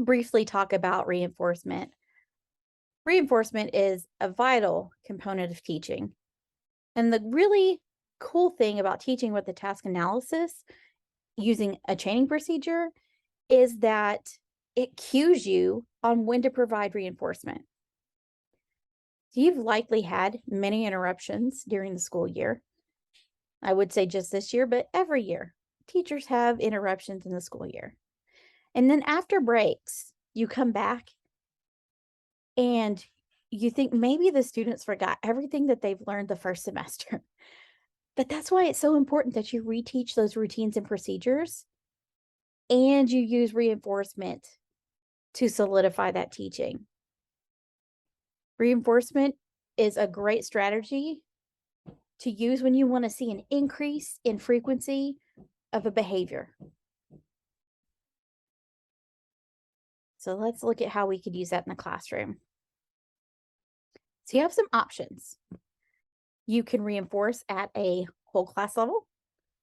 briefly talk about reinforcement. Reinforcement is a vital component of teaching. And the really cool thing about teaching with the task analysis using a chaining procedure is that it cues you on when to provide reinforcement. So you've likely had many interruptions during the school year. I would say just this year, but every year, teachers have interruptions in the school year. And then after breaks, you come back and you think maybe the students forgot everything that they've learned the first semester. But that's why it's so important that you reteach those routines and procedures and you use reinforcement to solidify that teaching. Reinforcement is a great strategy to use when you want to see an increase in frequency of a behavior. So let's look at how we could use that in the classroom. So you have some options. You can reinforce at a whole class level,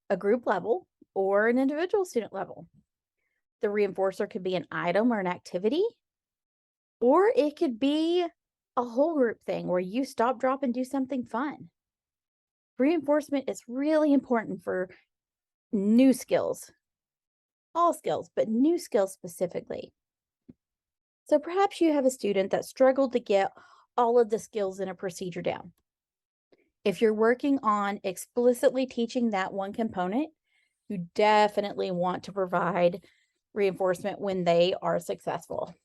a group level, or an individual student level. The reinforcer could be an item or an activity, or it could be a whole group thing where you stop, drop, and do something fun. Reinforcement is really important for new skills, all skills, but new skills specifically. So perhaps you have a student that struggled to get all of the skills in a procedure down. If you're working on explicitly teaching that one component, you definitely want to provide reinforcement when they are successful.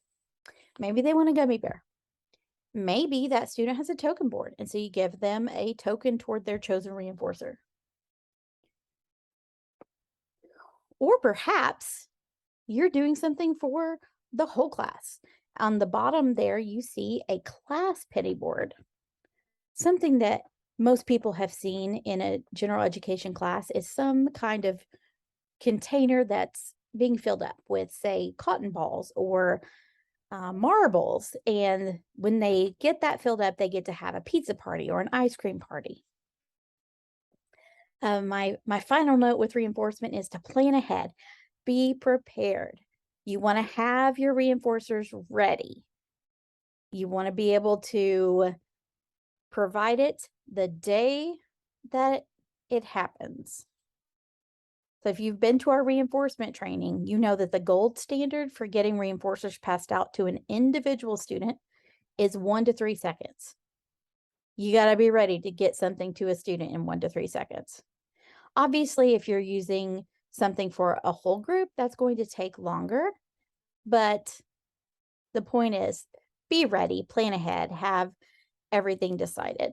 Maybe they want a gummy bear. Maybe that student has a token board, and so you give them a token toward their chosen reinforcer. Or perhaps you're doing something for the whole class. On the bottom there, you see a class penny board. Something that most people have seen in a general education class is some kind of container that's being filled up with, say, cotton balls or marbles. And when they get that filled up, they get to have a pizza party or an ice cream party. My final note with reinforcement is to plan ahead. Be prepared. You want to have your reinforcers ready. You want to be able to provide it the day that it happens. So if you've been to our reinforcement training, you know that the gold standard for getting reinforcers passed out to an individual student is 1 to 3 seconds. You got to be ready to get something to a student in 1 to 3 seconds. Obviously, if you're using something for a whole group, that's going to take longer. But the point is, be ready, plan ahead, have everything decided.